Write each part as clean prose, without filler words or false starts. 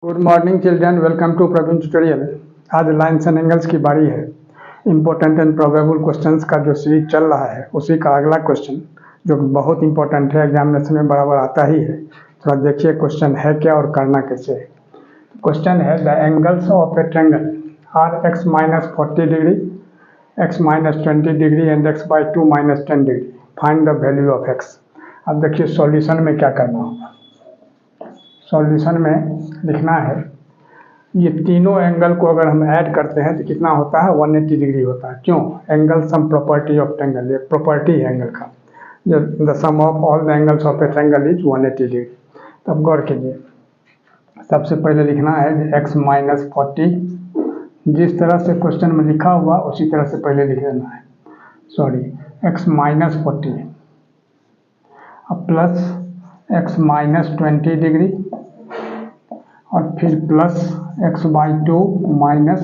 Good morning children, welcome to Praveen tutorial. आज lines and angles की बारी है। इंपॉर्टेंट एंड प्रोबेबल क्वेश्चंस का जो सीरीज चल रहा है उसी का अगला क्वेश्चन जो बहुत इंपॉर्टेंट है, एग्जामिनेशन में बराबर आता ही है। थोड़ा देखिए क्वेश्चन है क्या और करना कैसे है। क्वेश्चन है the angles of a triangle are x minus 40 degree, x minus 20 degree and x by 2 minus 10 degree. Find the value of x. अब देखिए सॉल्यूशन में क्या करना होगा। सॉल्यूशन में लिखना है ये तीनों एंगल को अगर हम ऐड करते हैं तो कितना होता है, 180 डिग्री होता है। क्यों? Angle sum property of triangle, ये प्रॉपर्टी है एंगल का। The sum of all the angles of a triangle is 180 degree. तब गौर कीजिए, सबसे पहले लिखना है एक्स माइनस 40, जिस तरह से क्वेश्चन में लिखा हुआ उसी तरह से पहले लिख देना है। सॉरी, एक्स माइनस 40 अब प्लस एक्स माइनस 20 डिग्री और फिर plus x by 2 minus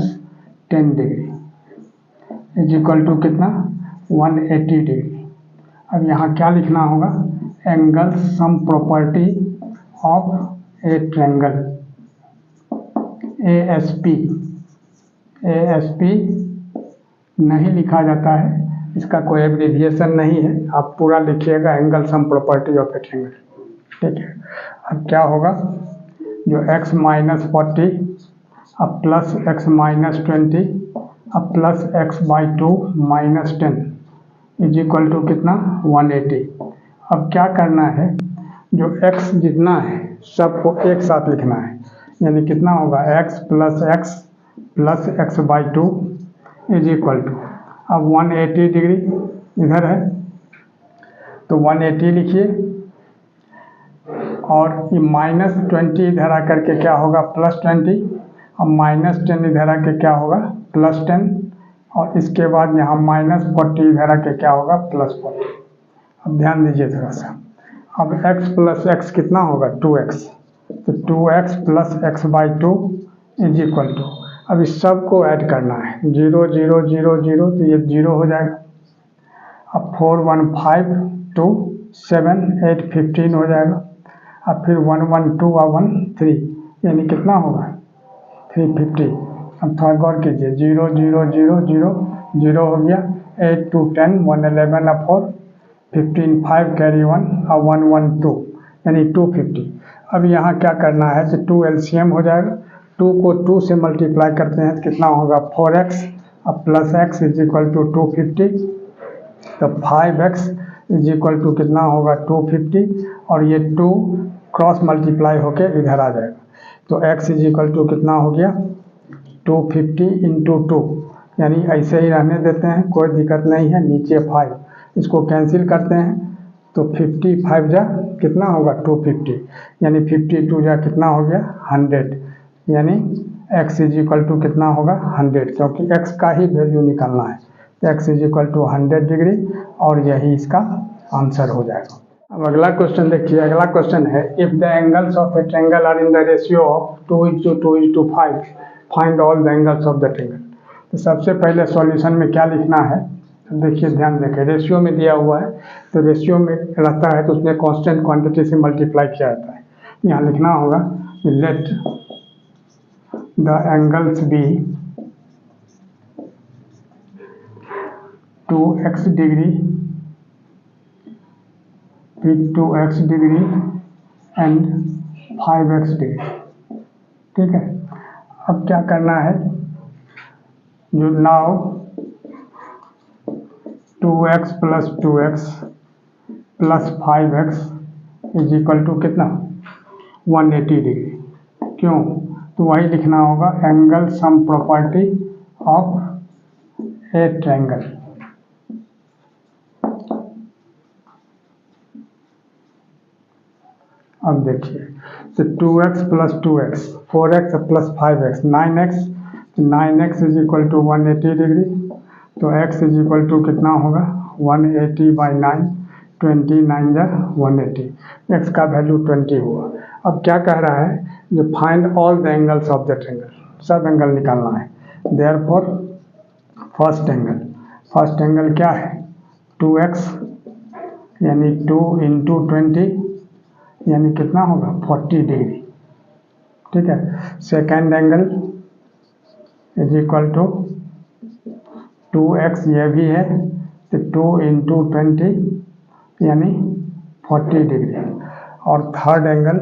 10 degree is equal to कितना, 180 डिग्री। अब यहाँ क्या लिखना होगा, angle sum property of a triangle, ASP। ASP नहीं लिखा जाता है, इसका कोई एब्रिविएशन नहीं है, आप पूरा लिखिएगा angle sum property of a triangle. ठीक है, अब क्या होगा, जो x माइनस 40 अब प्लस एक्स माइनस 20 अब plus x by 2 minus 10 is equal to कितना, 180। अब क्या करना है, जो x जितना है सबको एक साथ लिखना है, यानी कितना होगा, x plus x by 2 is equal to, अब 180 डिग्री इधर है तो 180 लिखिए और ये माइनस 20 इधर आकर के क्या होगा, प्लस 20, और माइनस 10 इधर आके क्या होगा, प्लस 10, और इसके बाद यहाँ माइनस 40 इधर आके क्या होगा, प्लस 40। अब ध्यान दीजिए थोड़ा सा, अब x प्लस एक्स कितना होगा, 2x, तो 2x plus x by 2 is equal to, अब इस सब को ऐड करना है, 0 0 0 0 तो ये 0 हो जाएगा। अब 4 1 5 2 7 8 15 हो जाएगा। अब फिर 1 1 2 और 1 3, यानी कितना होगा, 350। अब थोड़ा गौर कीजिए, 0 0 0 0 0 हो गया, 8 2 10 1 11 और 4 15 5 कैरी 1 और 1 1 2 यानी 250। अब यहाँ क्या करना है, तो 2 LCM हो जाएगा, 2 को 2 से मल्टीप्लाई करते हैं तो कितना होगा, 4x अब plus x is equal to 250, तो 5x इज इक्वल टू कितना होगा, 250, और ये 2 क्रॉस मल्टीप्लाई होके इधर आ जाएगा, तो x इज इक्वल टू कितना हो गया, 250 इंटू 2, यानी ऐसे ही रहने देते हैं, कोई दिक्कत नहीं है। नीचे 5, इसको कैंसिल करते हैं तो 55 जा कितना होगा, 250, यानी 52 जा कितना हो गया, 100, यानी x इज इक्वल टू कितना होगा, 100, क्योंकि x का ही वैल्यू निकालना है, तो x is equal to 100 degree, और यही इसका आंसर हो जाएगा। अब अगला क्वेश्चन देखिए, अगला क्वेश्चन है if the angles of a triangle are in the ratio of 2:2:5 find all the angles of the triangle. तो सबसे पहले सॉल्यूशन में क्या लिखना है, तो देखिए ध्यान देखें, रेशियो में दिया हुआ है, तो रेशियो में रहता है तो उसमें कांस्टेंट क्वांटिटी से मल्टीप्लाई किया जाता है। यहाँ लिखना होगा let the angles be 2x degree with 2x degree and 5x degree. ठीक है, अब क्या करना है, जो now 2x plus 2x plus 5x is equal to कितना, 180 डिग्री। क्यों? तो वही लिखना होगा angle sum property of a triangle. अब देखिए, तो 2x plus 2x 4x plus 5x 9x, तो 9x is equal to 180 degree, तो x इज इक्वल टू कितना होगा, 180 बाई 9, 29 जा 180, x का वैल्यू 20 हुआ। अब क्या कह रहा है, जो find all the angles of the triangle, सब एंगल निकालना है। देयरफॉर फर्स्ट एंगल क्या है, 2x यानी 2 इंटू 20 यानी कितना होगा, 40 डिग्री। ठीक है। Second angle is equal to 2x, ये भी है, तो 2 इंटू 20 यानी 40 डिग्री। और थर्ड एंगल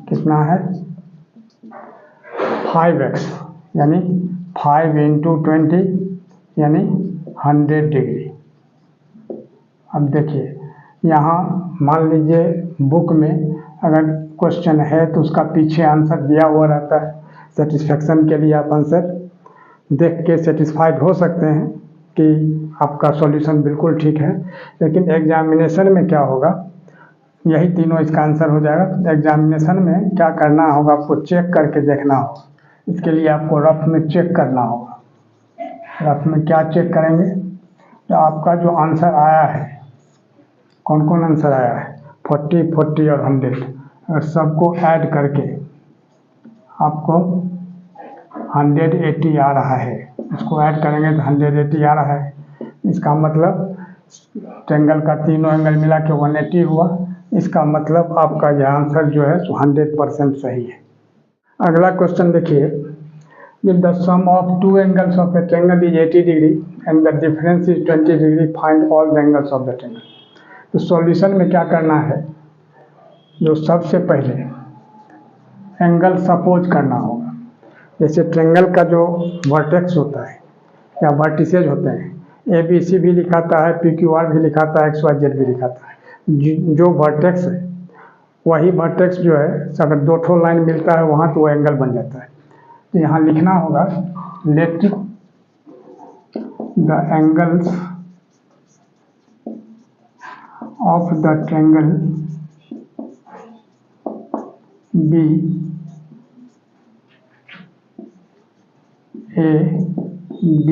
कितना है 5x, यानी 5 इंटू 20 यानी 100 डिग्री। अब देखिए यहाँ मान लीजिए बुक में अगर क्वेश्चन है तो उसका पीछे आंसर दिया हुआ रहता है। सेटिस्फेक्शन के लिए आप आंसर देख के सेटिस्फाइड हो सकते हैं कि आपका सॉल्यूशन बिल्कुल ठीक है, लेकिन एग्जामिनेशन में क्या होगा, यही तीनों इसका आंसर हो जाएगा। तो एग्जामिनेशन में क्या करना होगा, आपको चेक करके देखना होगा। इसके लिए आपको रफ में चेक करना होगा। रफ में क्या चेक करेंगे, तो आपका जो आंसर आया है, कौन कौन आंसर आया है 40, 40 और 100, अगर सबको ऐड करके आपको 180 आ रहा है, इसको ऐड करेंगे तो 180 आ रहा है। इसका मतलब ट्रायंगल का तीनों एंगल मिला के 180 हुआ। इसका मतलब आपका यह आंसर जो है 100% सही है। अगला क्वेश्चन देखिए, if the sum of two angles of a triangle is 80 degree and the difference is 20 degree, find all the angles of the triangle। तो सॉल्यूशन में क्या करना है, जो सबसे पहले एंगल सपोज करना होगा। जैसे ट्रायंगल का जो वर्टेक्स होता है या वर्टिसेज होते हैं, ABC भी लिखाता है, PQR भी लिखाता है, XYZ भी लिखाता है। जो वर्टेक्स है वही वर्टेक्स जो है अगर दो ठो लाइन मिलता है वहाँ तो वो एंगल बन जाता है। तो यहाँ लिखना होगा let the angles of the triangle be A, B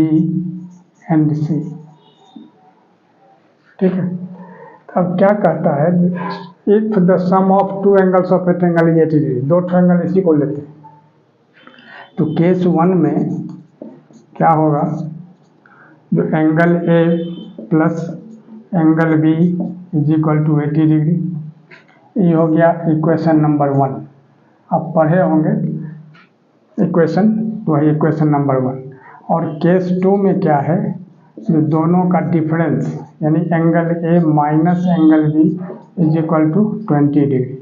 and C। ठीक है। अब क्या कहता है, if the sum of two angles of a triangle is 80 degree, दो ट्रायंगल इसी को लेते हैं। तो केस 1 में क्या होगा, जो angle A plus angle B is equal to 80 degree, ये हो गया इक्वेशन नंबर 1। आप पढ़े होंगे इक्वेशन, वही इक्वेशन नंबर 1। और केस 2 में क्या है, जो दोनों का डिफरेंस यानी angle A minus angle B is equal to 20 degree,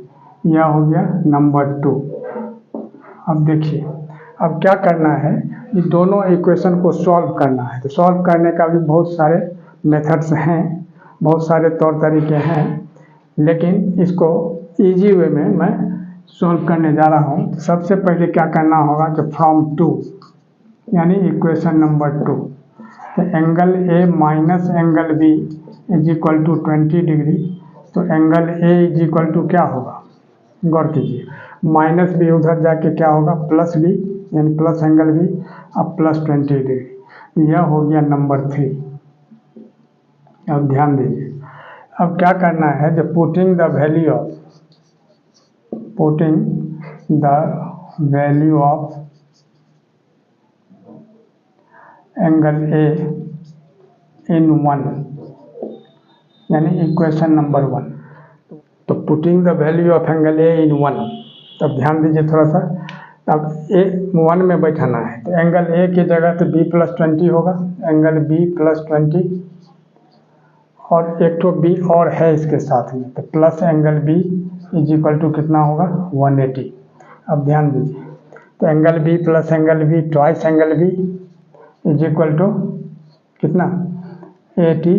यह हो गया नंबर 2। अब देखिए, अब क्या करना है, ये दोनों इक्वेशन को सॉल्व करना है। तो सॉल्व करने का भी बहुत सारे मेथड्स हैं, बहुत सारे तौर तरीके हैं, लेकिन इसको इजी वे में मैं सॉल्व करने जा रहा हूँ। सबसे पहले क्या करना होगा कि फ्रॉम 2 यानी इक्वेशन नंबर 2, तो angle A minus angle B is equal to 20 डिग्री। तो angle A is equal to क्या होगा, गौर कीजिए, माइनस B उधर जाके क्या होगा प्लस B, यानी प्लस एंगल B, अब प्लस 20 डिग्री, यह हो गया नंबर 3। अब ध्यान दीजिए, अब क्या करना है, जब putting the value of angle A इन 1 यानी इक्वेशन नंबर 1। तो putting the value of angle A इन 1, तब ध्यान दीजिए थोड़ा सा, अब A 1 में बैठाना है। तो एंगल A की जगह तो B प्लस 20 होगा, एंगल B प्लस 20, और एक तो B और है इसके साथ में, तो plus angle B is equal to कितना होगा 180। अब ध्यान दीजिए, तो angle B plus angle B twice angle B is equal to कितना 80,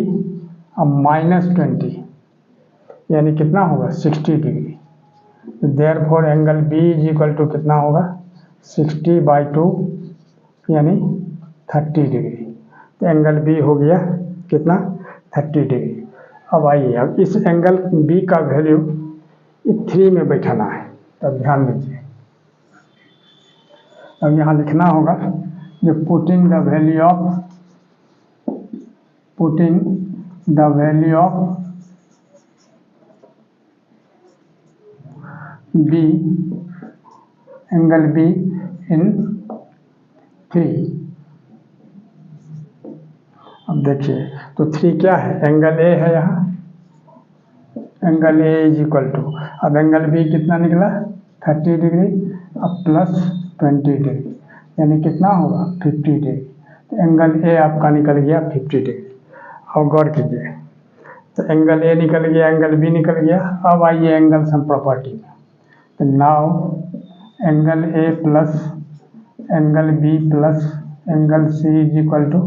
अब माइनस 20 यानी कितना होगा 60 degree. Therefore angle B is equal to कितना होगा 60/2 यानी 30 डिग्री। तो एंगल B हो गया कितना 30 डिग्री। अब आइए, अब इस एंगल B का वैल्यू 3 में बैठाना है। तब ध्यान दीजिए, अब यहाँ लिखना होगा जो putting the value of B angle B इन 3। अब देखिए, तो 3 क्या है, एंगल A है, यहाँ angle A is equal to, अब एंगल B कितना निकला 30 डिग्री अब प्लस 20 डिग्री, यानी कितना होगा 50 डिग्री। तो एंगल ए आपका निकल गया 50 डिग्री। अब गौर कीजिए, तो एंगल ए निकल गया, एंगल बी निकल गया। अब आइए एंगल सम प्रॉपर्टी में। तो now angle A plus angle B plus angle C is equal to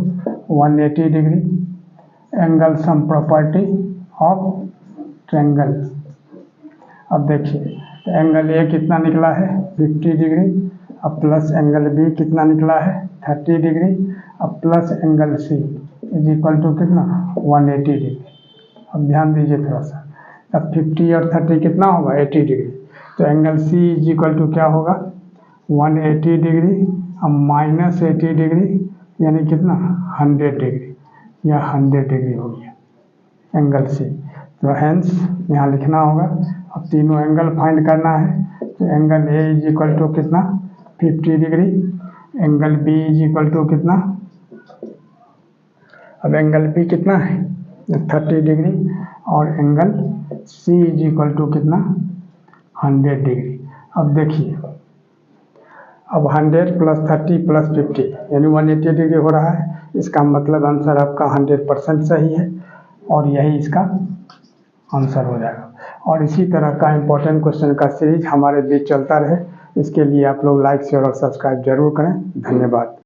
180 degree. Angle sum property of triangle. अब देखिए, तो एंगल ए कितना निकला है 50 डिग्री, अब प्लस एंगल बी कितना निकला है 30 डिग्री, अब plus angle C is equal to कितना 180 डिग्री। अब ध्यान दीजिए थोड़ा सा, अब 50 और 30 कितना होगा 80 डिग्री। तो angle C is equal to क्या होगा 180 डिग्री, अब माइनस 80 डिग्री, यानी कितना 100 डिग्री, या 100 डिग्री हो गया एंगल सी। तो हैंस यहाँ लिखना होगा। अब तीनों एंगल फाइंड करना है। तो angle A is equal to कितना 50 degree, angle B is equal to कितना, अब एंगल बी कितना है 30 डिग्री, और angle C is equal to कितना 100 डिग्री। अब देखिए, अब 100 प्लस 30 प्लस 50 यानी 180 डिग्री हो रहा है। इसका मतलब आंसर आपका 100% सही है, और यही इसका आंसर हो जाएगा। और इसी तरह का इम्पोर्टेंट क्वेश्चन का सीरीज हमारे बीच चलता रहे, इसके लिए आप लोग लाइक शेयर और सब्सक्राइब जरूर करें। धन्यवाद।